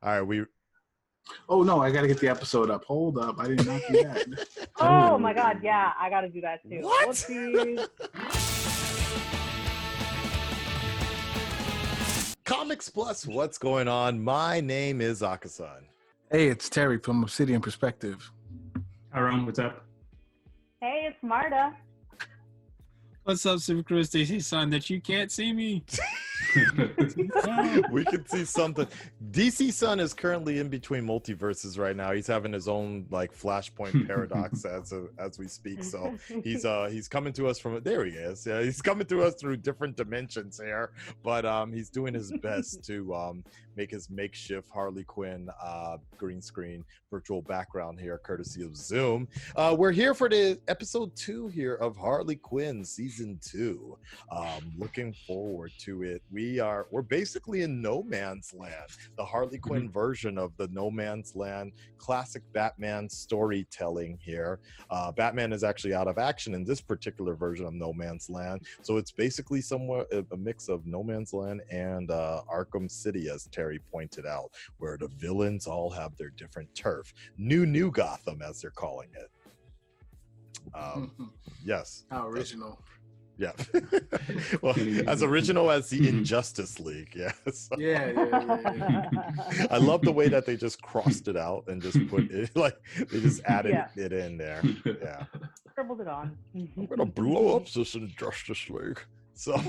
All right, we. Oh no, I gotta get the episode up. Hold up, I did not do that. Oh my God, yeah, I gotta do that too. What? Whoopsies. Comics Plus, what's going on? My name is Akasan. Hey, it's Terry from Obsidian Perspective. Aaron, what's up? Hey, it's Marta. What's up, Super Cruz DC Sun? That you can't see me. We can see something. DC Sun is currently in between multiverses right now. He's having his own like Flashpoint paradox as we speak. So he's coming to us from there. He is. Yeah, he's coming to us through different dimensions here. But he's doing his best to make his makeshift Harley Quinn green screen virtual background here, courtesy of Zoom. We're here for the episode 2 here of Harley Quinn season 2. Looking forward to it. We're basically in no man's land, the Harley Quinn version of the no man's land classic Batman storytelling here. Batman is actually out of action in this particular version of no man's land, so it's basically somewhat a mix of no man's land and Arkham City, as Terry pointed out, where the villains all have their different turf. New Gotham, as they're calling it. Yes. How original. Yeah. Well, as original as the Injustice League. Yes. Yeah. I love the way that they just crossed it out and just put it, like, they just added it in there. Yeah. Scribbled it on. I'm going to blow up this Injustice League. So.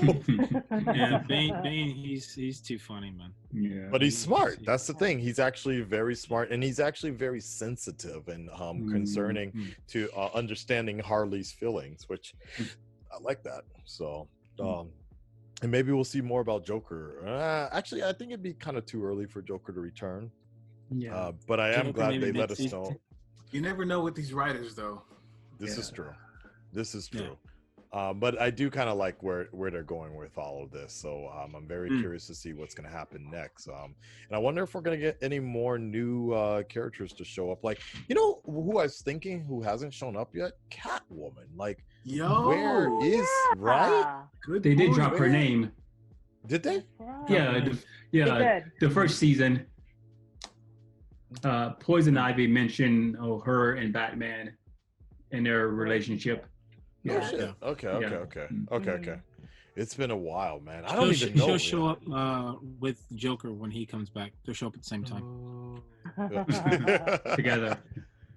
Yeah, Bane, he's too funny, man. Yeah. But he's smart. That's the thing. He's actually very smart, and he's actually very sensitive and concerning to understanding Harley's feelings, which I like that. So, and maybe we'll see more about Joker. Actually, I think it'd be kind of too early for Joker to return. Yeah. But I am Joker glad maybe they let next us season. know. You never know with these writers, though. This is true. This is true. But I do kind of like where they're going with all of this. So I'm very curious to see what's going to happen next. And I wonder if we're going to get any more new characters to show up. Like, you know, who I was thinking who hasn't shown up yet? Catwoman. Like, where is, right? Good. They did point. drop her name. Did they? Yeah, the first season. Poison Ivy mentioned her and Batman and their relationship. Oh shit. Okay. It's been a while, man. I don't even know. She'll show up with Joker when he comes back. They'll show up at the same time. Together.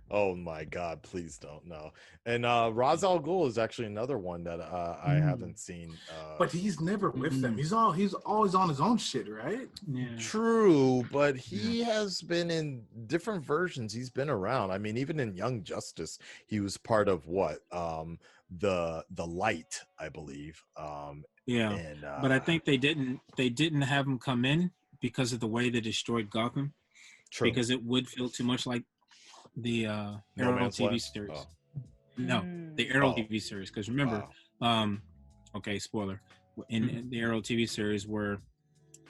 Oh my God, please don't. No. And Ra's al Ghul is actually another one that I haven't seen. But he's never with them. He's always on his own shit, right? Yeah. True, but he has been in different versions. He's been around. I mean, even in Young Justice, he was part of what? The Light, I believe. And, but I think they didn't have him come in because of the way they destroyed Gotham. True. Because it would feel too much like the Arrow TV series. Oh. No, the Arrow TV series. Because remember, okay, spoiler. In the Arrow TV series where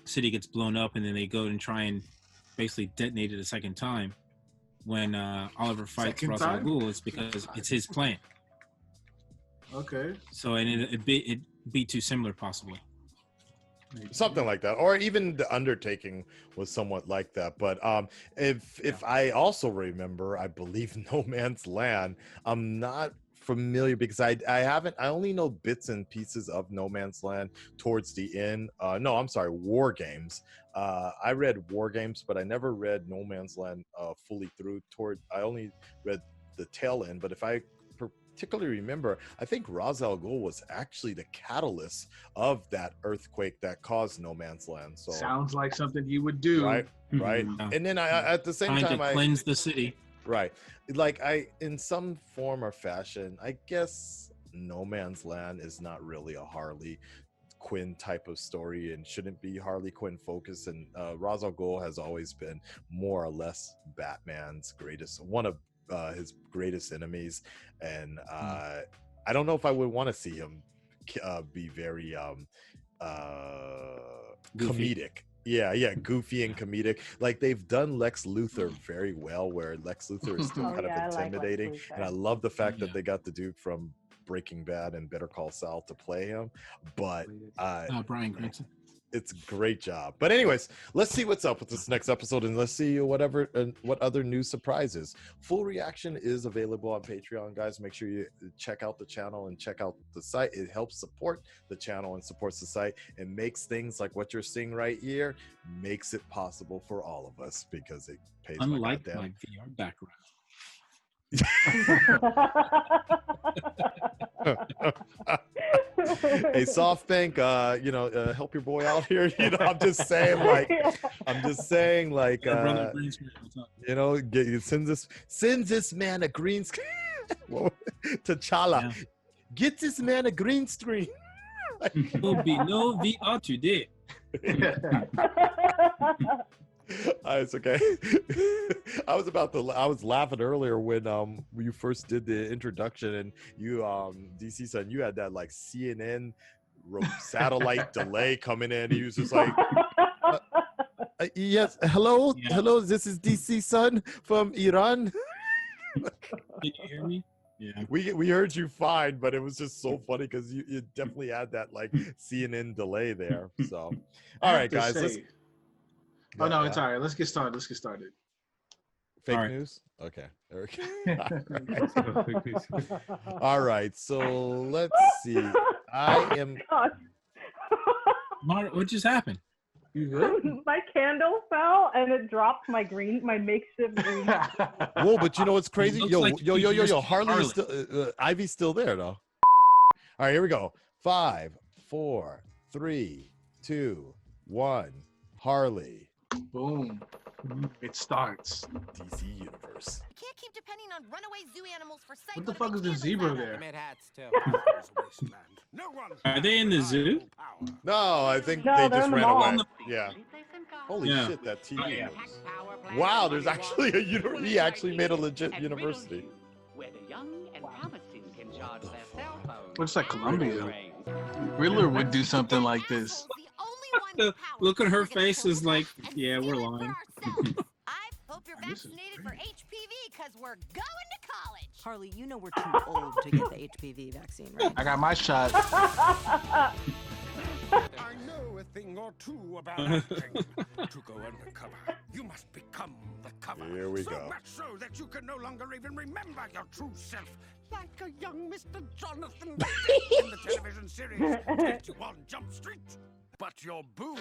city gets blown up and then they go and try and basically detonate it a second time, when Oliver fights Ra's al Ghul, it's because it's his plan. Okay. So and it'd be too similar, possibly. Something like that, or even the Undertaking was somewhat like that. But if I also remember, I believe No Man's Land. I'm not familiar because I only know bits and pieces of No Man's Land towards the end. No, I'm sorry, War Games. I read War Games, but I never read No Man's Land fully through. I only read the tail end. But if I particularly remember, I think Ra's al Ghul was actually the catalyst of that earthquake that caused No Man's Land. So sounds like something you would do, right? And then I at the same time I cleanse the city. Right, like in some form or fashion, I guess No Man's Land is not really a Harley Quinn type of story and shouldn't be Harley Quinn focused. And Ra's al Ghul has always been more or less Batman's one of his greatest enemies, and I don't know if I would want to see him be very comedic. Yeah, goofy and comedic. Like they've done Lex Luthor very well, where Lex Luthor is still kind of intimidating, like and I love the fact that they got the dude from Breaking Bad and Better Call Saul to play him. But Bryan Cranston. It's a great job. But anyways, let's see what's up with this next episode, and let's see what other new surprises. Full reaction is available on Patreon, guys. Make sure you check out the channel and check out the site. It helps support the channel and supports the site, and makes things like what you're seeing right here, makes it possible for all of us, because it pays Unlike my my VR background. Hey, SoftBank, help your boy out here. I'm just saying, send this man a green screen. T'Challa, Yeah. get this man a green screen. Will be no VR today. It's okay. I was laughing earlier when you first did the introduction, and you DC son, you had that like CNN satellite delay coming in. He was just like, yes, hello, this is DC son from Iran. Can you hear me? Yeah. We heard you fine, but it was just so funny because you definitely had that like CNN delay there. So, all right, guys. Oh no, it's all right. Let's get started. Fake right. news? Okay. All right. So let's see. Marta, what just happened? You good? My candle fell and it dropped my makeshift green. Whoa, but you know what's crazy? Looks Yo, like Harley is still Ivy's still there though. All right, here we go. 5, 4, 3, 2, 1. Harley. Boom. It starts. DC Universe. Can't keep depending on runaway zoo animals for sight. What the fuck is the zebra there? Are they in the zoo? No, I think No, they they're just in the ran mall. away. Yeah. Holy Yeah. shit, that TV universe. Wow, there's actually he actually made a legit university. Where the young and promising can charge their cell phones. Looks like Columbia. Riddler would do something like this. Look at her face is like, yeah, we're lying. I hope you're This is vaccinated for HPV because we're going to college. Harley, you know we're too old to get the HPV vaccine, right? I got my shot. I know a thing or two about acting. To go undercover, you must become the cover. Here we so go. much so that you can no longer even remember your true self. Like a young Mr. Jonathan in the television series 21 Jump Street. But your boo,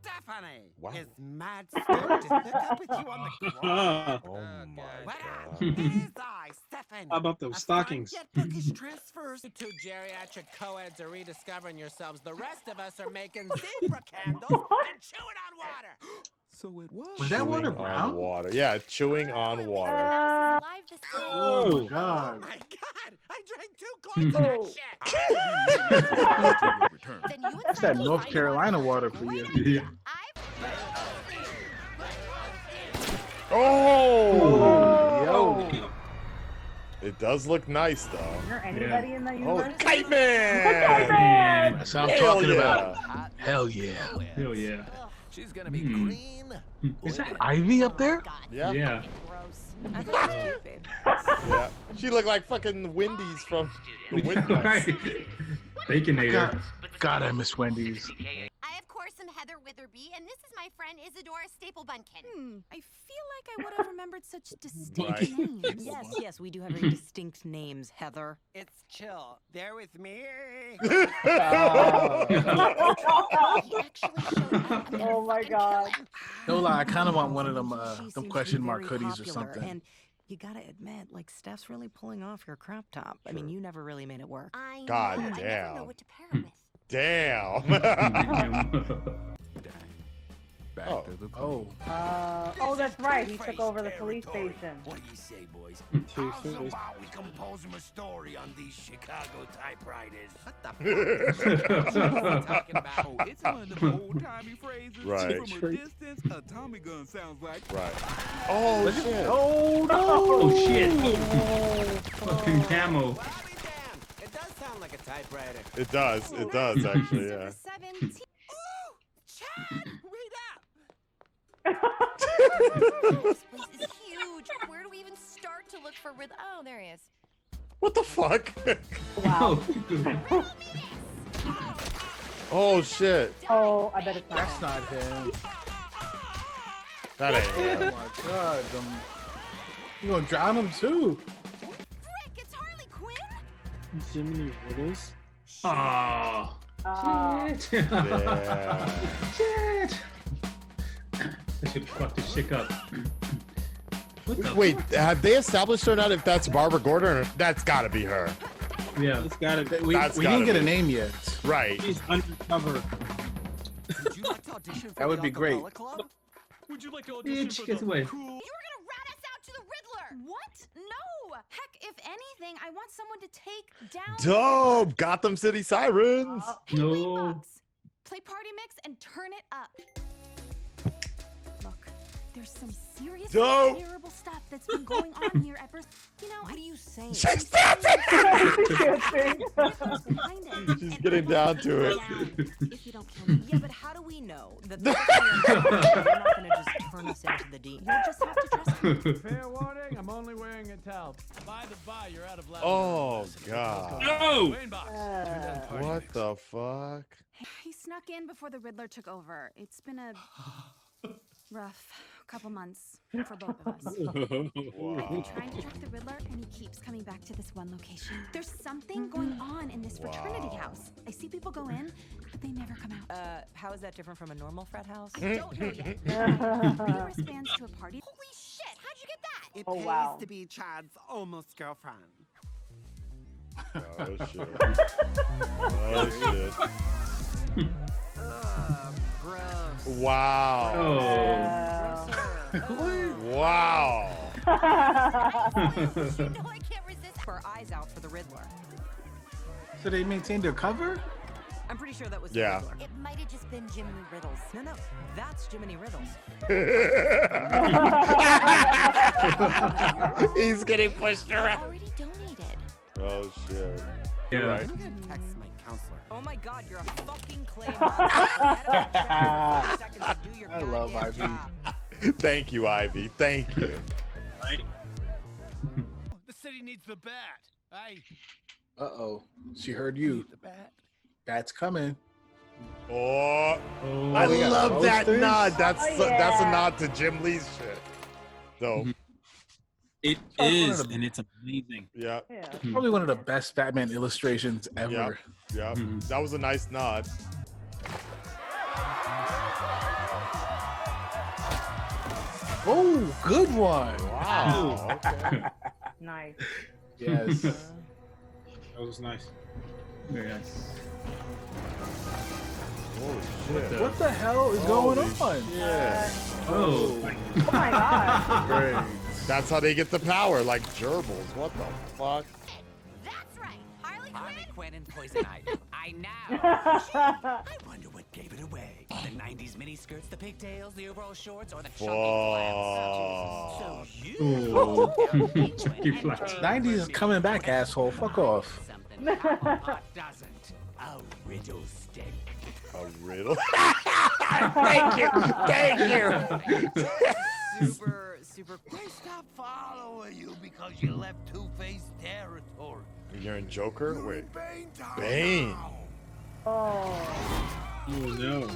Stephanie, Wow. is mad stoked to hook up with you on the quad. Oh my What god. up? It is I, Stephanie. How about those stockings? Yet bookish transfers. Two geriatric co-eds are rediscovering yourselves. The rest of us are making zebra candles and chewing on water. So it was. Was that water Chewing on brown? water. Yeah, chewing on water. Live this Oh my Oh god. my god! I drank 2 quarts of that shit. Then you and That's that Psycho North find Carolina water for you. Oh! Yo. It does look nice though. Is there anybody in that Oh, universe? Kite Man! Man. That's what I'm Hell talking yeah. about. Hell yeah. Hell yeah. She's gonna be Hmm. green. Is that Ivy up there? Yeah. Yeah. Gross. I thought it was cute, babe. Yeah. She looked like fucking Wendy's from the Wendy's. Right. Baconator. God, I miss Wendy's. I, of course, am Heather Witherby, and this is my friend Isadora Staplebunkin. I feel like I would have remembered such distinct Right. names. Yes, we do have very distinct names, Heather. It's chill. Bear with me. He actually showed up. Oh my god. No lie, I kind of want one of them, She them seems to question be mark very hoodies or popular, something. And you gotta admit, like, Steph's really pulling off your crop top. I mean, you never really made it work. I know. God I never damn. know what to pair it with. Damn. Back Oh. to the Oh. Oh, that's right. He took over the police station. What do you say, boys? How's about we compose him a story on these Chicago typewriters? What the fuck is he talking about? Oh, it's one of the old-timey phrases. Right. From a distance, a Tommy gun sounds like. Right. Oh shit. Oh no! Oh shit. Fucking camo. Well, I'll be damned. It does sound like a typewriter. It does. It does actually. Yeah. 17. Ooh, Chad, read up. This place is huge. Where do we even start to look for Riddle? Oh, there he is. What the fuck? Wow. Oh, Oh shit. Oh, I bet it's not. That's not him. That ain't Oh him. my god. You gonna drown him too? Frick, it's Harley Quinn. Jiminy Riddles. Oh. Shit. Yeah. Shit. I should fuck this chick up. What the Wait, have they established or not if that's Barbara Gordon or that's gotta be her? Yeah. It's gotta be. We That's didn't gotta get a be. name yet. Right. She's undercover. Would you like to audition for That would the be great. Acapella Club? Would you like to audition Bitch, for get the away. cool? You were gonna rat us out to the Riddler. What? No! Heck, if anything, I want someone to take down. Dope. Gotham City Sirens. Hey, No. Rainbox, play Party Mix and turn it up. Look, there's some serious Dope. terrible stuff that's been going on here ever. You know, What are you saying? She's dancing. She's She's getting down to it. If you don't kill me. Yeah, but how do we know that they're not gonna just turn us into the D? You'll just have to trust me. Fair warning, I'm only wearing a towel. By the by, you're out of line. Oh god. No! What the fuck? He snuck in before the Riddler took over. It's been a rough couple months for both of us. I've been trying to track the Riddler, and he keeps coming back to this one location. There's something going on in this fraternity house. I see people go in, but they never come out. How is that different from a normal frat house? I don't know yet. He wristbands to a party. Holy shit! How'd you get that? It Oh, pays wow. to be Chad's almost girlfriend. Oh shit. Oh shit. Gross. Wow. Oh. Wow. No, I can't resist. For eyes out for the Riddler. So they maintained their cover? I'm pretty sure that was Yeah. the Riddler. It might have just been Jiminy Riddles. No, that's Jiminy Riddles. He's getting pushed I around. already donated. Oh shit. Yeah. Right. I'm gonna text my counselor. Oh my god, you're a fucking clay monster. I love Ivy. Thank you, Ivy. Thank you. The city needs the bat. Hey, Uh-oh. She heard you. the bat. Bat's coming. Oh, Oh. I we got love that posters? nod. That's Oh, that's a yeah. nod to Jim Lee's shit. So It one of is, the- and it's amazing. yeah, Yeah. Probably one of the best Batman illustrations ever. yeah, Mhm. that was a nice nod. Oh, good one. Wow. Okay. Nice. Yes. That was nice. Very nice. Holy shit. What the hell is going on? Yeah. Oh. Oh my god. Great. That's how they get the power, like gerbils. What the fuck? That's right. Harley Harley Quinn. Quinn and Poison Ivy. I know. I wonder what gave it away. The 90s miniskirts, the pigtails, the overall shorts, or the chunky flats. So Fuck. you Oh. Chunky Keep flat. 90s is coming back, asshole. Fuck off. Something Papa doesn't. A riddle stick. A riddle. Thank you. Thank you. Super. They stopped following you because you left Two-Face territory. You're in Joker? Wait. Bane Town Bane. now. Oh. Oh no.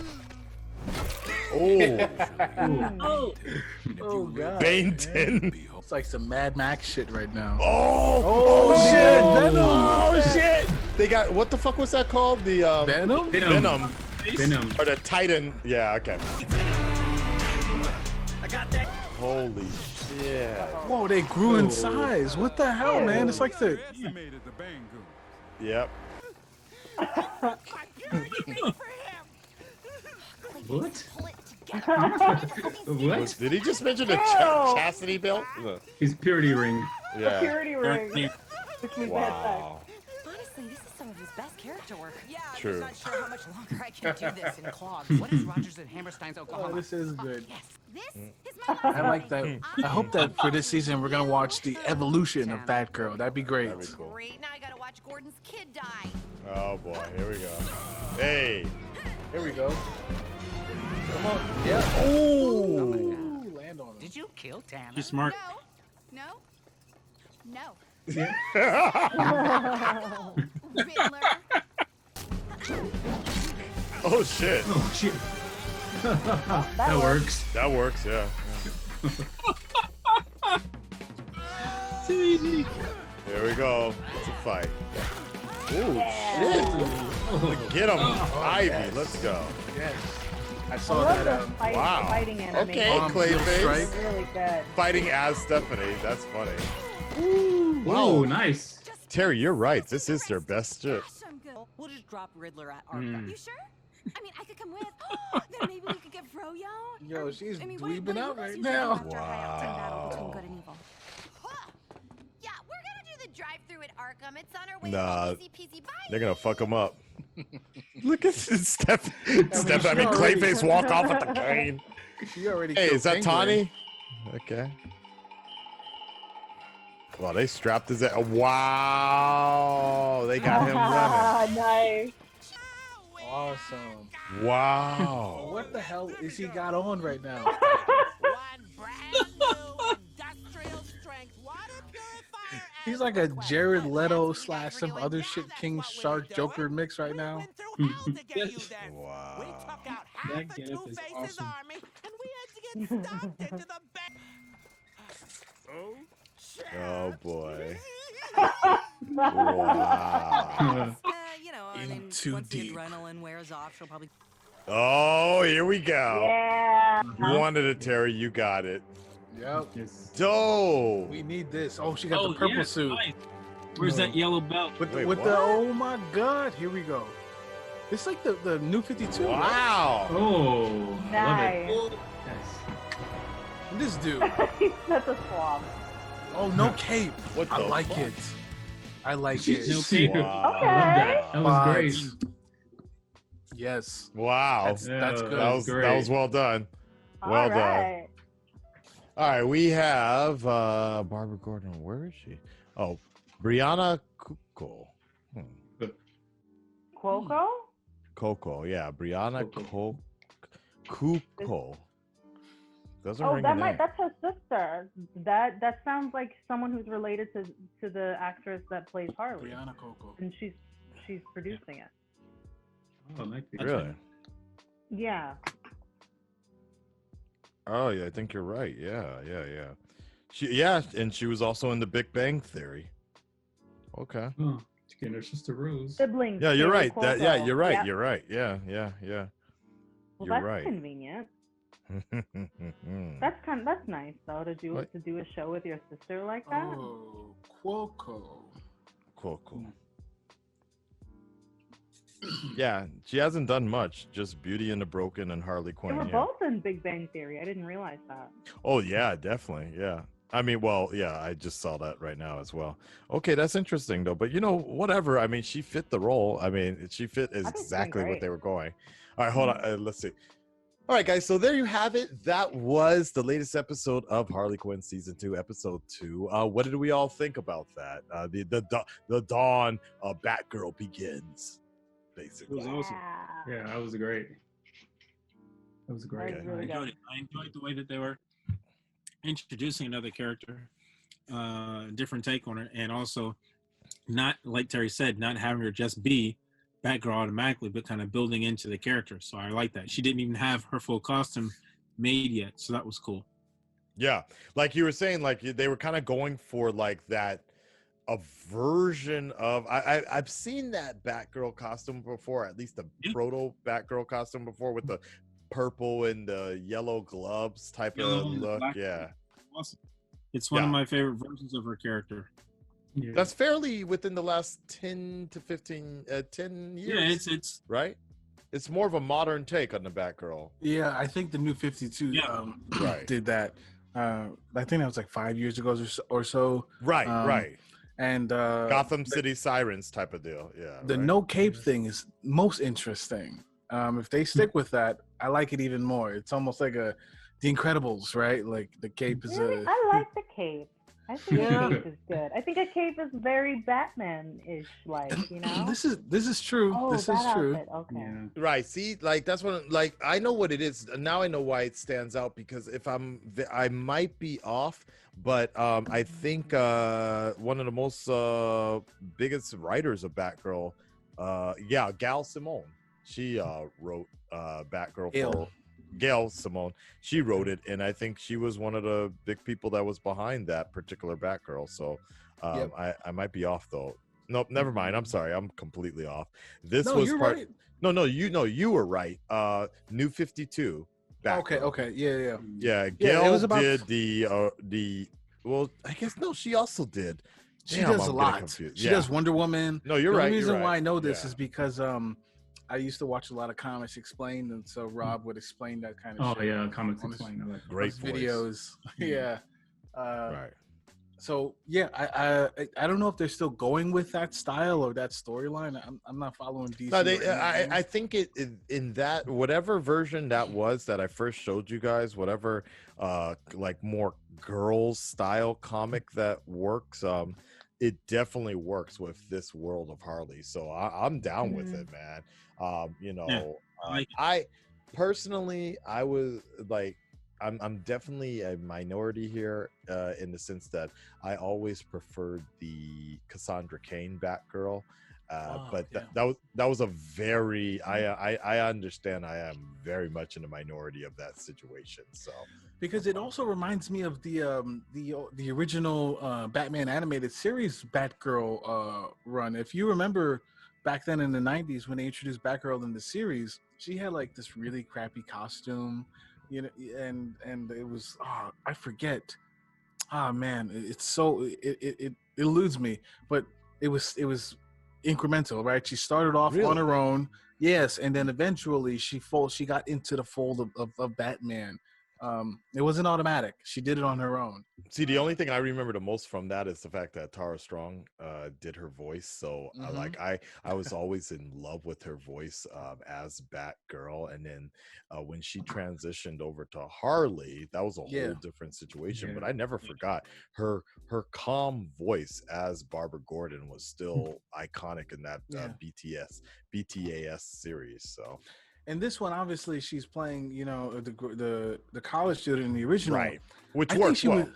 Oh, Oh. Oh, God. Bainton. It's like some Mad Max shit right now. Oh, Oh, shit. Venom. Oh shit. They got what the fuck was that called? The Venom? Venom. Venom. Or the Titan. Yeah, okay. I got that. Holy shit. Whoa, they grew in size. What the hell, man? It's like the... Estimated the Bane Goon. Yep. What? Pull it together. What? Did he just mention a Ew. chastity belt? His purity ring. Yeah. Security ring. Which means they had sex. Wow. Honestly, this is some of his best character work. Yeah, True. I'm just not sure how much longer I can do this in clogs. What is Rogers and Hammerstein's Oh, Oklahoma? this is good. Yes, this is my I like that. I hope that for this season we're gonna watch the evolution of Batgirl. That'd be great. That'd be cool. Great. Now I gotta watch Gordon's kid die. Oh boy, here we go. Hey. Here we go. Come on. Yeah. Ooh. Land on him. Did you kill Tanner? You're smart. No. No. Yeah. Riddler. Oh shit. Oh shit. That works. That works, yeah. Too easy. Here we go. It's a fight. Ooh, Oh. shit. Get him, Ivy. Let's go. Yes. I I saw love that. the wow. fighting animation. Okay, Clayface. It's really good. Fighting as Stephanie. That's funny. Whoa, nice. Terry, you're right. This is their best ship. Gosh, I'm good. We'll just drop Riddler at Arkham. You sure? I mean, I could come with. Then maybe we could get Froyo. Yo, she's I mean, dweebing out right usually do now. after a high-octane battle between good and evil? Yeah, we're gonna do the drive-through at Arkham. It's on our way. Nah, Easy peasy. Bye. they're gonna fuck him up. Look at Steph. I mean, already- Clayface walk off with the cane. She already Hey, killed is that Penguin. Tawny? Okay. Well, they strapped his. Wow, they got him running. Nice. Awesome. Wow. What the hell is he got on right now? One brand new industrial strength water purifier. He's like a Jared Leto / some other shit King Shark Joker mix right now. We went through hell to get you this. We Wow. took out half That of gif is Two-Face's awesome. army, and we had to get stuffed into the bed. Oh, shit. Oh boy. Uh, Wow. you know, I In mean, too once deep. the adrenaline wears off, she'll probably. Oh, here we go. Yeah. You wanted it, Terry. You got it. Yep. Yes. Dope. We need this. Oh, she got Oh, the purple yeah, suit. nice. Where's that yellow belt? With, Wait, with what? the oh my god, here we go. It's like the new 52. right? Wow. Oh, I Nice. love it. Yes. This dude. He's such a slob. Oh, no cape. What I the like fuck? it. I like She's it. no cape. Wow. I love that. That was great. Vibes. Yes. Wow. That's good. That was well done. Well All done. right. All right, we have Barbara Gordon. Where is she? Oh, Brianna Kuko. Cuoco? Coco, yeah, Brianna Kuko. Doesn't Oh, ring a name. that's her sister. That sounds like someone who's related to the actress that plays Harley, Brianna Coco. and she's producing it. Oh, I like it. Really? Yeah. Oh, yeah, I think you're right. Yeah. And she was also in The Big Bang Theory. Okay. Oh, getting her sister Rose. Siblings. Yeah, you're Taylor right. Yeah, Cuoco. you're right. Yeah. You're right. Yeah. Well, You're that's right. convenient. That's nice though to do What? a show with your sister like that. Oh, Cuoco. Cool. Yeah, she hasn't done much. Just Beauty and the Broken and Harley They Quinn. were Yeah. both in Big Bang Theory. I didn't realize that. Oh yeah, definitely. Yeah. I mean, well, yeah, I just saw that right now as well. Okay, that's interesting though. But whatever. I mean, she fit the role. I mean, she fit doing exactly what great. they were going. All right, hold on. Let's see. All right, guys. So there you have it. That was the latest episode of Harley Quinn season 2, episode 2. What did we all think about that? The dawn of Batgirl begins. It Basically. was awesome. Yeah, that was great. That was great. That was really I enjoyed the way that they were introducing another character, different take on it, and also not, like Terry said, not having her just be Batgirl automatically, but kind of building into the character. So I like that. She didn't even have her full costume made yet, so that was cool. Yeah, like you were saying, like they were kind of going for like that a version of I've seen that Batgirl costume before, at least the proto Batgirl costume before, with the purple and the yellow gloves type Yellow of and the look. black. Yeah, Awesome. It's one of Yeah. my favorite versions of her character. Yeah. that's fairly within the last 10 to 15 10 years. Yeah, it's right. It's more of a modern take on the Batgirl. Yeah, I think the new 52 Yeah. Right. did that. I think that was like 5 years ago or so. Right, right. And Gotham City Sirens type of deal. Yeah. the right. no cape thing is most interesting. If they stick with that, I like it even more. It's almost like The Incredibles, right? Like the cape is Really? I like the cape. I think Yeah. a cape is good. I think a cape is very Batman-ish, like, This is true. Oh, this is that true. outfit. Okay. Yeah. Right. See, like that's what like I know what it is. Now I know why it stands out, because if I might be off, but I think one of the most biggest writers of Batgirl, Gal Simone. She wrote Batgirl Gail. for Gail Simone. She wrote it, and I think she was one of the big people that was behind that particular Batgirl. So Yep. I might be off though. Nope, never mind. I'm sorry. I'm completely off. This No, was you're part. right. No, you were right. New 52. Batgirl. Okay, yeah. Yeah, Yeah, Gail it was about- did the. Well, I guess no, she also did. She Damn, does I'm a getting lot. confused. She Yeah. does Wonder Woman. No, you're the right. only you're reason right. why I know this Yeah. is because I used to watch a lot of comics explained, and so Rob would explain that kind of Oh shit. yeah, comics on his- explain. I like Great his voice. videos. Yeah. Right. So yeah, I don't know if they're still going with that style or that storyline. I'm not following DC. No, they. or anything. I think it in that whatever version that was that I first showed you guys, whatever like more girls style comic that works. It definitely works with this world of Harley. So I'm down with it, man. You know, I personally I was like. I'm definitely a minority here in the sense that I always preferred the Cassandra Cain Batgirl, but that was a very I understand I am very much in the minority of that situation. So because it also reminds me of the original Batman animated series Batgirl run. If you remember back then in the 90s when they introduced Batgirl in the series, she had like this really crappy costume. You know, and it was I forget. Man, it's so it eludes me. But it was incremental, right? She started off on her own, yes, and then eventually she got into the fold of Batman. It wasn't automatic. She did it on her own. See, the only thing I remember the most from that is the fact that Tara Strong did her voice. So I was always in love with her voice as Batgirl. And then when she transitioned over to Harley, that was a whole different situation. But I never forgot her calm voice as Barbara Gordon was still iconic in that BTAS series. So. And this one, obviously, she's playing, you know, the college student in the original, right? Which works well.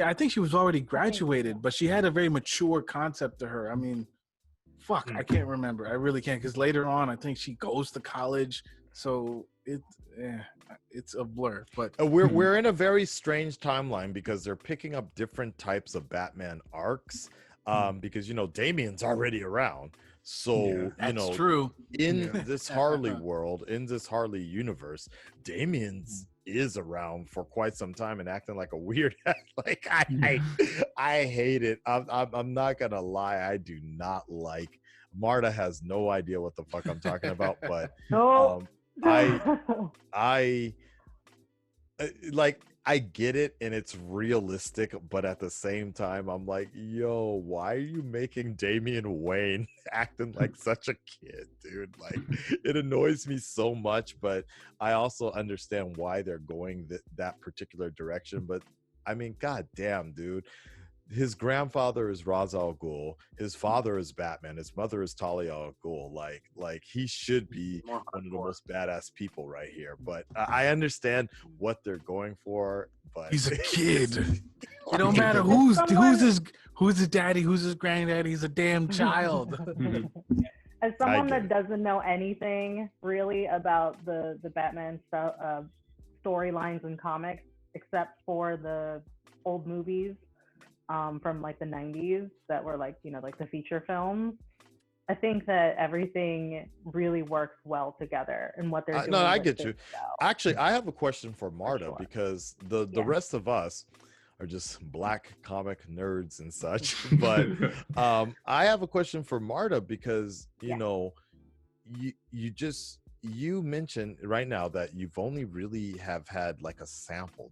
I think she was already graduated, but she had a very mature concept to her. I mean, fuck, I can't remember. I really can't, because later on, I think she goes to college, so it's a blur. But we're in a very strange timeline because they're picking up different types of Batman arcs, because you know Damian's already around. So you know, true. In this Harley world, in this Harley universe, Damian's is around for quite some time and acting like a weird like I hate it. I'm not gonna lie, I do not like. Marta has no idea what the fuck I'm talking about, but I like I get it and it's realistic, but at the same time, I'm like, yo, why are you making Damian Wayne acting like such a kid, dude? Like, it annoys me so much, but I also understand why they're going that particular direction. But I mean, god damn, dude. His grandfather is Ra's al Ghul. His father is Batman. His mother is Talia al Ghul. Like he should be one of the most badass people right here. But I understand what they're going for. But he's a kid. It don't matter who's his daddy, who's his granddaddy. He's a damn child. As someone that doesn't know anything really about the Batman storylines and comics, except for the old movies. From like the 90s that were like, you know, like the feature films. I think that everything really works well together and what they're doing. No, I get you. Actually, I have a question for Marta because the rest of us are just black comic nerds and such. But I have a question for Marta because, you know, you mentioned right now that you've only really have had like a sample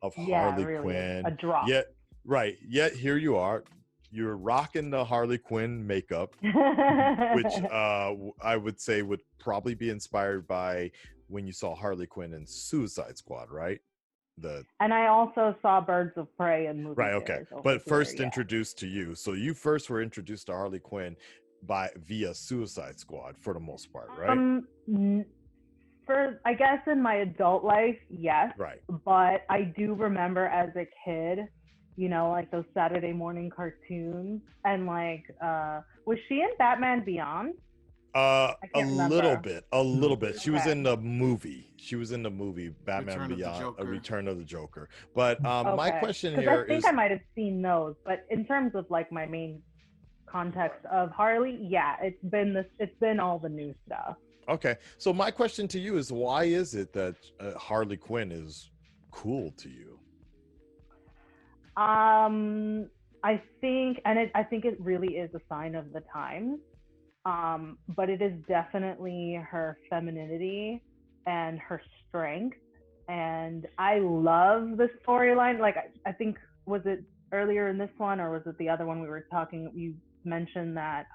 of Harley Quinn. A drop. Yet here you are. You're rocking the Harley Quinn makeup, which I would say would probably be inspired by when you saw Harley Quinn in Suicide Squad, right? And I also saw Birds of Prey in movie. Right, okay. But first introduced to you. So you first were introduced to Harley Quinn via Suicide Squad for the most part, right? For I guess in my adult life, yes. Right. But I do remember as a kid, you know, like those Saturday morning cartoons, and like, was she in Batman Beyond? A can't little remember. bit. She was Okay. in the movie. She was in the movie Batman Return of the Beyond, A Joker. Return of the Joker. But my Okay. question Because here I think is, I might have seen those, but in terms of like my main context of Harley, yeah, it's been all the new stuff. okay. So my question to you is, why is it that Harley Quinn is cool to you? I think, I think it really is a sign of the times. But it is definitely her femininity and her strength. And I love the storyline. Like, I think, was it earlier in this one or was it the other one we were talking? You mentioned that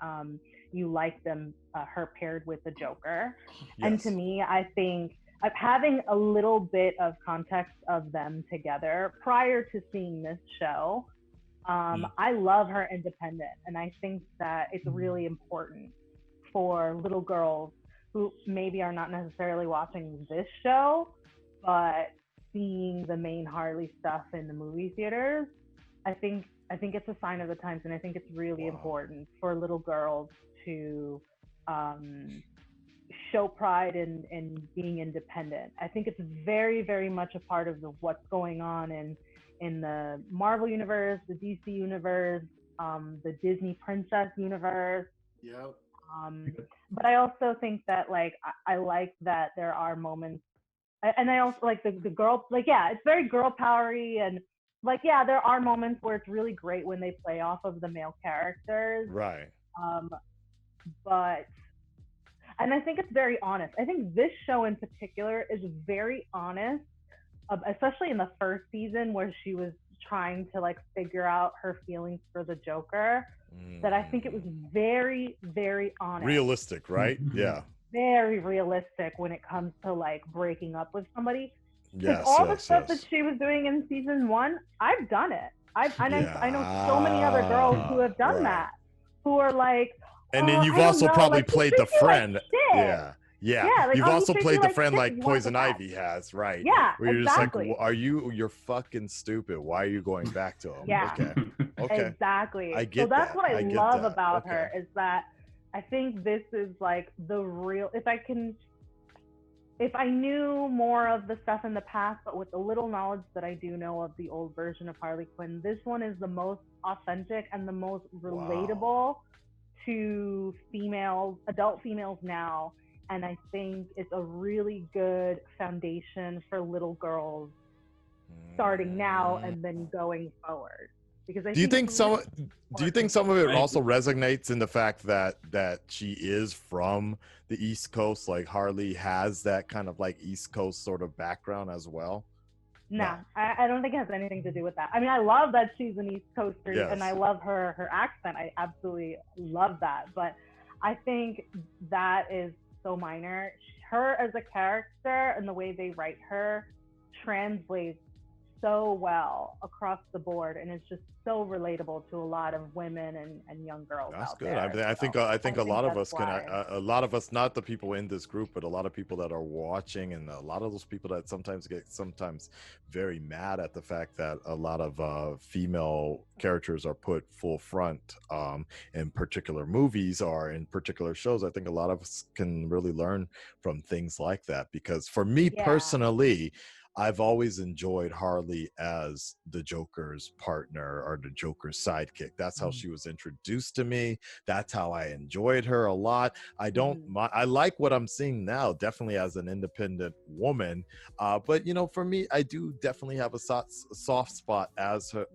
you liked them, her paired with the Joker. Yes. And to me, I think having a little bit of context of them together prior to seeing this show, I love her independent. And I think that it's really important for little girls who maybe are not necessarily watching this show, but seeing the main Harley stuff in the movie theaters. I think it's a sign of the times, and I think it's really important for little girls to show pride in being independent. I think it's very, very much a part of what's going on in the Marvel universe, the DC universe, the Disney princess universe. Yep. But I also think that like I like that there are moments, and I also like the girl, like, yeah, it's very girl powery, and like, yeah, there are moments where it's really great when they play off of the male characters, Right. But and I think it's very honest. I think this show in particular is very honest, especially in the first season where she was trying to like figure out her feelings for the Joker. That I think it was very, very honest. Realistic, right? Yeah. Very realistic when it comes to like breaking up with somebody. Yes. All the stuff that she was doing in season 1, I've done it. I know so many other girls who have done that, who are like. And then you've also probably like, played the friend. Like Yeah. Like, You've also played the friend shit, like Poison Ivy has, right? Yeah, where you're exactly. just like, you're fucking stupid. Why are you going back to him? Yeah. Okay. Exactly. I get so that's that. what I love that. about her is that I think this is like the real, if I knew more of the stuff in the past, but with the little knowledge that I do know of the old version of Harley Quinn, this one is the most authentic and the most relatable to adult females now. And I think it's a really good foundation for little girls starting now and then going forward. Because do you think some of it also resonates in the fact that she is from the East Coast? Like Harley has that kind of like East Coast sort of background as well? No. I don't think it has anything to do with that. I mean, I love that she's an East Coaster, and I love her accent. I absolutely love that. But I think that is so minor. Her as a character and the way they write her translates so well across the board, and it's just so relatable to a lot of women and young girls. That's out good. there. I think a lot of us a lot of us, not the people in this group, but a lot of people that are watching, and a lot of those people that sometimes get very mad at the fact that a lot of female characters are put full front in particular movies or in particular shows. I think a lot of us can really learn from things like that, because for me personally, I've always enjoyed Harley as the Joker's partner or the Joker's sidekick. That's how she was introduced to me. That's how I enjoyed her a lot. I like what I'm seeing now, definitely as an independent woman. But you know, for me, I do definitely have a soft spot as her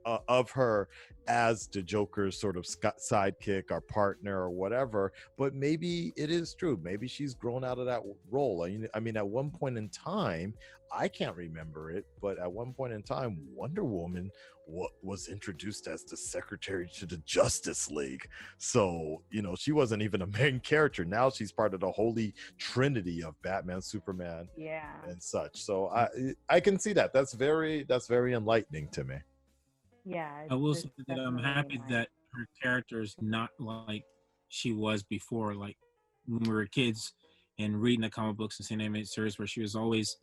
of her as the Joker's sort of sidekick or partner or whatever. But maybe it is true. Maybe she's grown out of that role. I mean, at one point in time, I can't remember it, but at one point in time, Wonder Woman was introduced as the secretary to the Justice League. So, you know, she wasn't even a main character. Now she's part of the holy trinity of Batman, Superman, and such. So I can see that. That's very enlightening to me. Yeah. I will say that I'm happy that her character is not like she was before. Like when we were kids and reading the comic books and seeing the animated series, where she was always,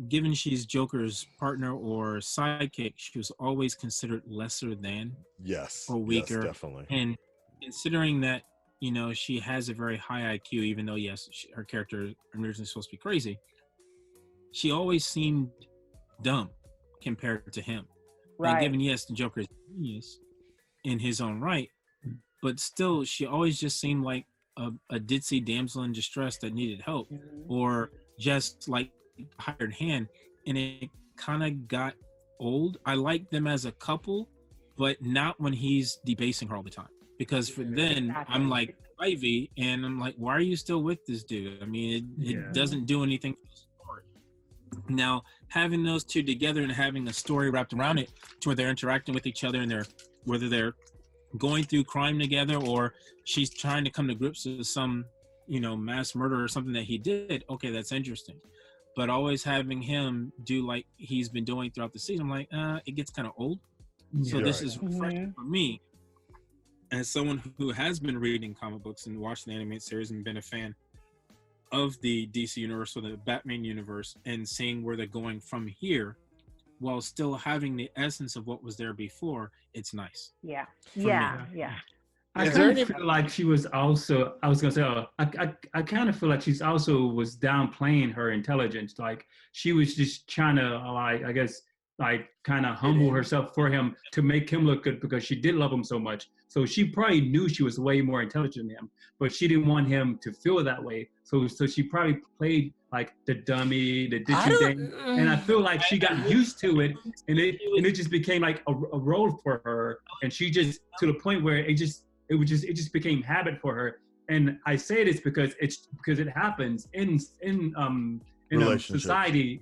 given she's Joker's partner or sidekick, she was always considered lesser than, or weaker. Yes, definitely. And considering that, you know, she has a very high IQ, even though, yes, her character originally supposed to be crazy. She always seemed dumb compared to him. Right. And given, yes, the Joker is genius in his own right, but still, she always just seemed like a ditzy damsel in distress that needed help, or just like hired hand. And it kind of got old. I like them as a couple, but not when he's debasing her all the time. Because for then, I'm like Ivy, and I'm like, why are you still with this dude? I mean, it doesn't do anything for the story. Now, having those two together and having a story wrapped around it, to where they're interacting with each other and whether they're going through crime together, or she's trying to come to grips with some, you know, mass murder or something that he did. Okay, that's interesting. But always having him do like he's been doing throughout the season, I'm like, it gets kind of old. So this is refreshing for me, as someone who has been reading comic books and watching the animated series and been a fan of the DC universe or the Batman universe, and seeing where they're going from here while still having the essence of what was there before. It's nice. Yeah. I kind of feel like she was also, I was going to say, I kind of feel like she's also was downplaying her intelligence. Like she was just trying to, like, I guess, like kind of humble herself for him to make him look good, because she did love him so much. So she probably knew she was way more intelligent than him, but she didn't want him to feel that way. So she probably played like the dummy, the ditchy thing. And I feel like she got used to it, and it just became like a role for her. And she just, to the point where it just became habit for her. And I say this because it happens in society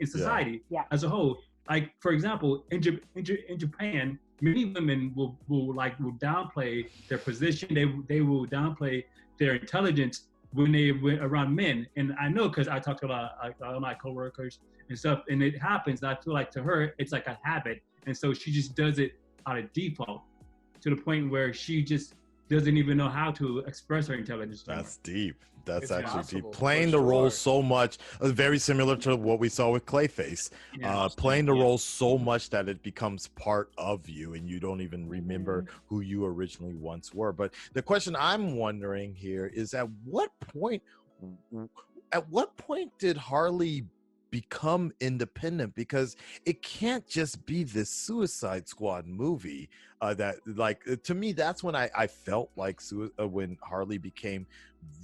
as a whole. Like, for example, in Japan, many women will downplay their position. They will downplay their intelligence when they went around men. And I know, because I talked to a lot of my coworkers and stuff, and it happens. And I feel like to her, it's like a habit. And so she just does it out of default, to the point where she just doesn't even know how to express her intelligence. That's deep. That's actually deep. Playing the role so much, very similar to what we saw with Clayface. Playing the role so much that it becomes part of you, and you don't even remember who you originally once were. But the question I'm wondering here is, at what point did Harley become independent? Because it can't just be this Suicide Squad movie that, like, to me, that's when I felt like when Harley became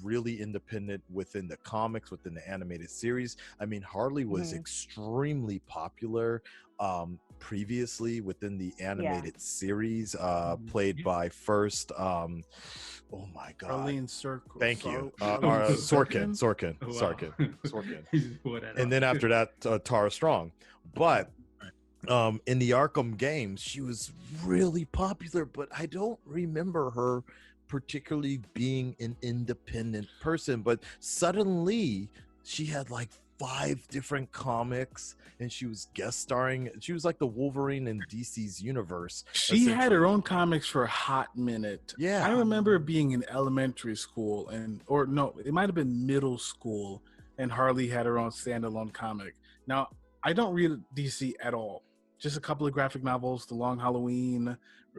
really independent within the comics, within the animated series. I mean, Harley was extremely popular previously within the animated series, played by first oh my god, Arlene Circle. Thank you. Sorkin. And then after that, Tara Strong. But in the Arkham games, she was really popular, but I don't remember her particularly being an independent person. But suddenly she had like 5 different comics, and she was guest starring. She was like the Wolverine in DC's universe. She had her own comics for a hot minute. Yeah, I remember being in elementary school, it might have been middle school, and Harley had her own standalone comic. Now, I don't read DC at all. Just a couple of graphic novels, The Long Halloween,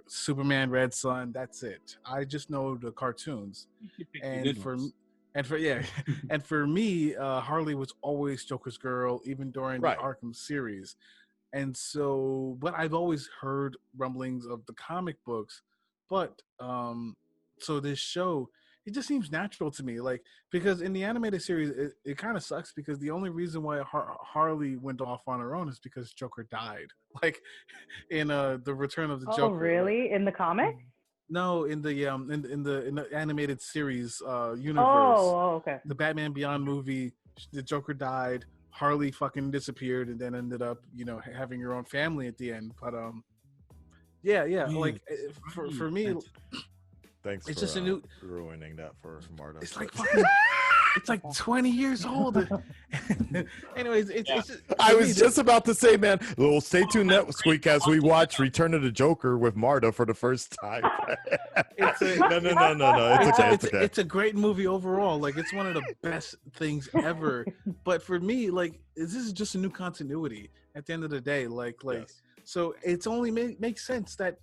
Superman, Red Sun. That's it. I just know the cartoons. And for me, Harley was always Joker's girl, even during the Arkham series. And so, but I've always heard rumblings of the comic books. But so this show, it just seems natural to me, like, because in the animated series, it kind of sucks, because the only reason why Harley went off on her own is because Joker died. Like in the Return of the Joker. Oh, really? In the comic? No, in the in the animated series universe. Oh, okay. The Batman Beyond movie, the Joker died, Harley fucking disappeared, and then ended up, having her own family at the end. But like for me, thanks it's for just a new ruining that for Marta. It's like fucking, it's like 20 years old. Anyways, it's just, I was just about to say, man, well, stay tuned next week as we watch Return of the Joker with Marta for the first time. No. It's okay. It's a great movie overall. Like, it's one of the best things ever. But for me, like, this is just a new continuity at the end of the day. So it's only makes sense that,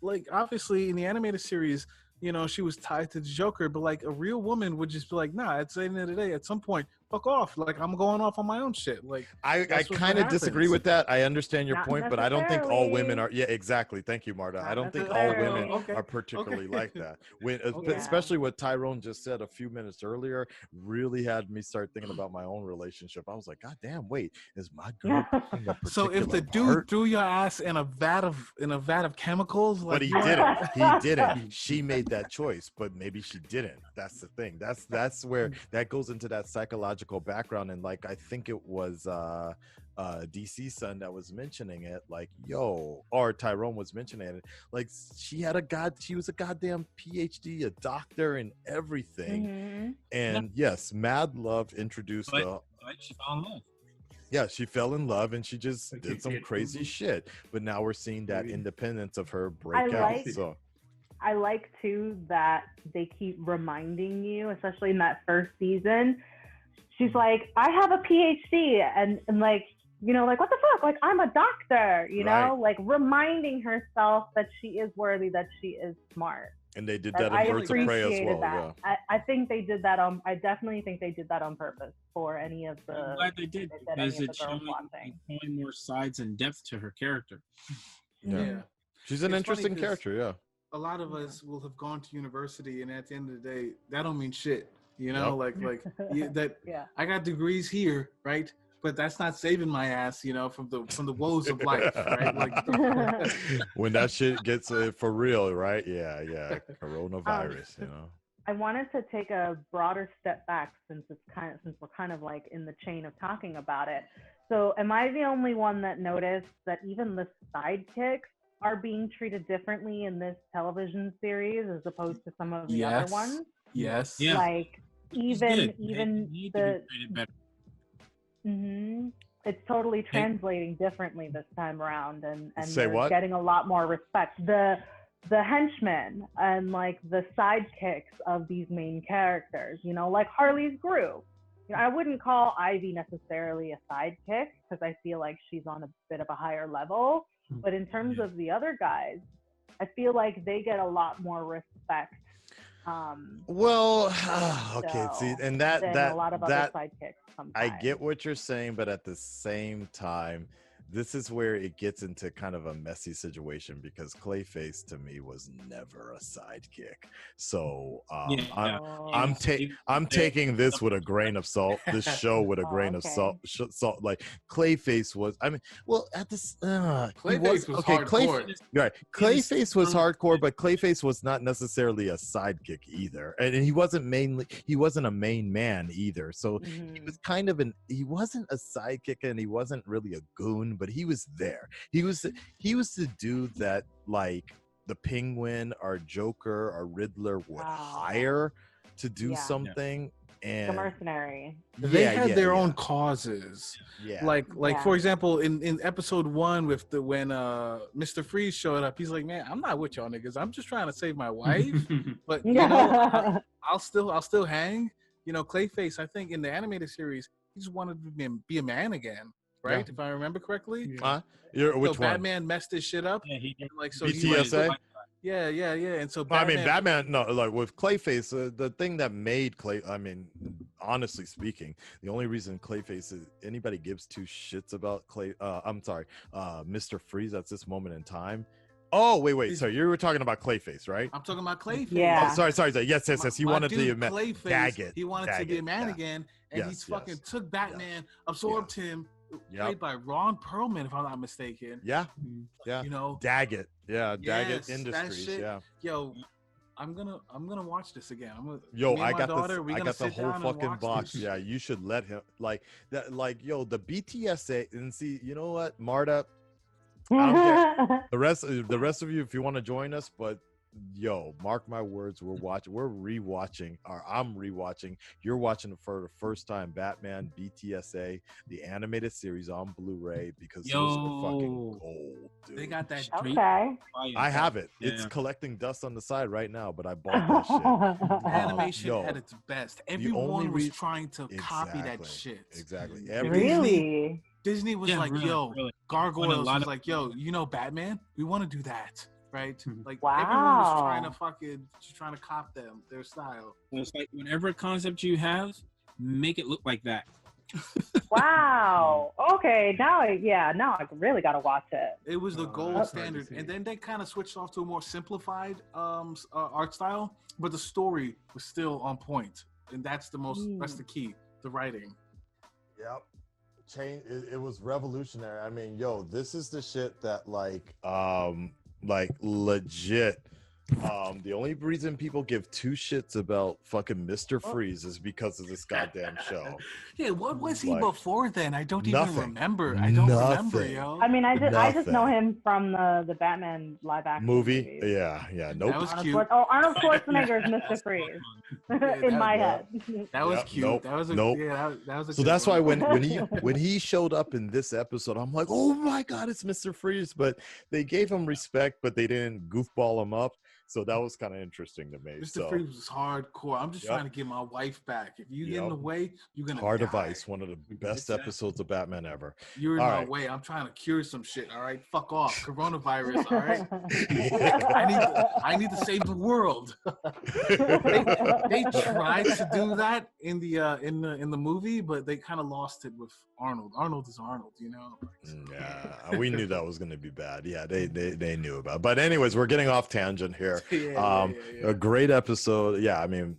like, obviously in the animated series, you know, she was tied to the Joker, but like a real woman would just be like, nah, at the end of the day, at some point, fuck off. Like, I'm going off on my own shit. Like, I kind of disagree with that. I understand your Not point, but I don't think all women necessarily. are. Yeah, exactly. Thank you, Marta. I Not don't think all women necessarily. are particularly like that. When, Okay. especially what Tyrone just said a few minutes earlier, really had me start thinking about my own relationship. I was like, God damn, wait, is my girl picking a So if the particular dude part? threw your ass in a vat of chemicals, like, But he didn't. He didn't. She made that choice, but maybe she didn't. That's the thing. That's where that goes into that psychological background. And like, I think it was DC Son that was mentioning it, like, yo, or Tyrone was mentioning it, like, she was a goddamn PhD, a doctor, and everything. And yes, Mad Love introduced But she fell in love. yeah, she fell in love and she just did some crazy shit. But now we're seeing that independence of her break out. So I like too that they keep reminding you, especially in that first season. She's like, I have a PhD, and like, you know, like, what the fuck? Like, I'm a doctor, you know, like reminding herself that she is worthy, that she is smart. And they did that in Birds of Prey as well. That. Yeah. I think they did that I definitely think they did that on purpose for any of the. I'm glad they did, because it's showing more sides and depth to her character. Yeah. She's an interesting character, yeah. A lot of us will have gone to university, and at the end of the day, that don't mean shit. You know, I got degrees here, right? But that's not saving my ass, you know, from the woes of life, right? Like, when that shit gets for real, right? Yeah, coronavirus, you know. I wanted to take a broader step back since we're kind of like in the chain of talking about it. So, am I the only one that noticed that even the sidekicks are being treated differently in this television series as opposed to some of the other ones? Yes. Yeah. Like even the it's totally translating differently this time around, and they're getting a lot more respect. The henchmen and like the sidekicks of these main characters, you know, like Harley's Groove. You know, I wouldn't call Ivy necessarily a sidekick because I feel like she's on a bit of a higher level. But in terms of the other guys, I feel like they get a lot more respect. Okay, see, and that a lot of other sidekicks. I get what you're saying, but at the same time, this is where it gets into kind of a messy situation because Clayface to me was never a sidekick. So I'm taking this with a grain of salt. This show with a grain of salt. Like Clayface was. I mean, well, at this Clayface was hardcore. Clayface was hardcore, but Clayface was not necessarily a sidekick either, and he wasn't a main man either. So he was kind of he wasn't a sidekick, and he wasn't really a goon. But he was there. He was the dude that like the Penguin or Joker or Riddler would hire to do something. And the mercenary. They had their own causes. Yeah. Like for example, in episode 1 when Mr. Freeze showed up, he's like, man, I'm not with y'all niggas. I'm just trying to save my wife. But you know, I'll still hang. You know, Clayface, I think in the animated series, he just wanted to be a man again. Right, if I remember correctly. Which one? Batman messed his shit up. Yeah, he did. Like so. BTSA. Yeah. And so Batman. No, like with Clayface, the thing that made honestly speaking, the only reason Clayface anybody gives two shits about Mr. Freeze at this moment in time. Oh, wait. Sorry, you were talking about Clayface, right? I'm talking about Clayface. Yeah. Oh, sorry. Yes. He wanted to be Clayface. He wanted to be a man again, and he fucking took Batman, absorbed him. Played by Ron Perlman, if I'm not mistaken. Yeah. You know, Daggett. Yeah, Daggett Industries. Yeah. Yo, I'm gonna watch this again. I got the whole fucking box. Yeah, you should let him like that. Like, yo, the BTSA, and see, you know what, Marta. I don't care. The rest of you, if you want to join us, but yo, mark my words, we're rewatching, or I'm rewatching. You're watching it for the first time, Batman BTSA, the animated series on Blu-ray, because those are fucking gold, dude. They got that. Okay. I have it. Yeah. It's collecting dust on the side right now, but I bought that shit. Animation at its best. Everyone was trying to copy that shit. Exactly. Really? Disney was like, yo, Gargoyles was like, yo, you know Batman? We want to do that. right? Like Wow. everyone was trying to cop their style. It's like whatever concept you have, make it look like that. Wow. Okay. Now I really gotta watch it. It was the gold standard, and then they kind of switched off to a more simplified art style, but the story was still on point, and that's the key, the writing. Yep. It was revolutionary. I mean, yo, this is the shit that like legit. The only reason people give two shits about fucking Mr. Freeze is because of this goddamn show. Yeah, what was he before then? I don't nothing. even remember. I don't remember, yo. I mean, I just know him from the Batman live action movie. movies. Yeah, nope. That was cute. Arnold Schwarzenegger's Mr. Freeze in my head. That was cute. Nope, that was a so good that's one. why when he showed up in this episode, I'm like, oh my god, it's Mr. Freeze. But they gave him respect, but they didn't goofball him up. So that was kind of interesting to me. Mr. Freeze was hardcore. I'm just trying to get my wife back. If you get in the way, you're gonna Heart die. of Ice, one of the best episodes of Batman ever. You're in All my right. way. I'm trying to cure some shit. All right, fuck off, coronavirus. All right, I need to save the world. they tried to do that in the movie, but they kind of lost it with Arnold. Arnold is Arnold, you know. Yeah, we knew that was going to be bad. Yeah, they knew about it. But anyways, we're getting off tangent here. A great episode. Yeah, I mean,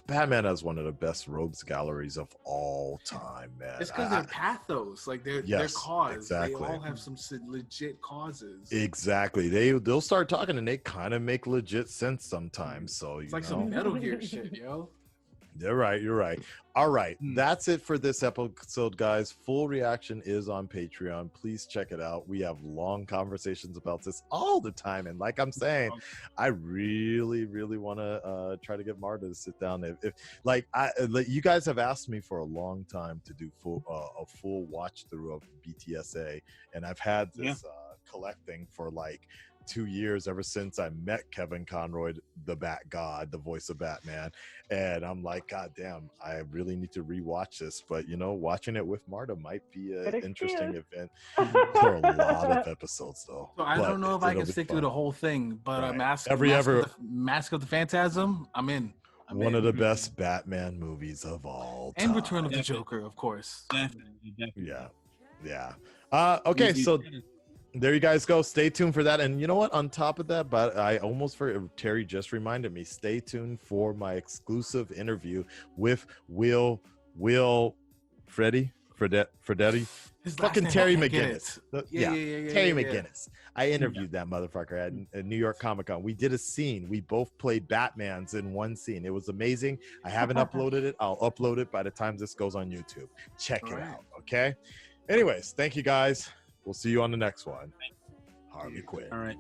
Batman has one of the best rogues galleries of all time, man. It's because they're pathos, like their cause. Exactly. They all have some legit causes. Exactly. They'll start talking and they kind of make legit sense sometimes. So it's like some Metal Gear shit, yo. You're right. All right. That's it for this episode, guys. Full reaction is on Patreon. Please check it out. We have long conversations about this all the time. And like I'm saying, I really, really want to try to get Marta to sit down. If you guys have asked me for a long time to do a full watch through of BTSA. And I've had this collecting for like 2 years, ever since I met Kevin Conroy, the Bat God, the voice of Batman. And I'm like, God damn, I really need to rewatch this. But watching it with Marta might be an interesting event. For a lot of episodes though. So I don't know if I can stick through the whole thing, but Mask of the Phantasm, I'm in. One of the best Batman movies of all time. And Return of the Joker, of course. Definitely. Yeah. Okay, so there you guys go. Stay tuned for that. And you know what? On top of that, but I almost forgot, Terry just reminded me, stay tuned for my exclusive interview with Freddie. Fucking Terry McGinnis. Terry McGinnis. I interviewed that motherfucker at New York Comic Con. We did a scene. We both played Batmans in one scene. It was amazing. I haven't uploaded it. I'll upload it by the time this goes on YouTube. Check it out. Okay. Anyways, thank you guys. We'll see you on the next one. Harley Quinn. All right.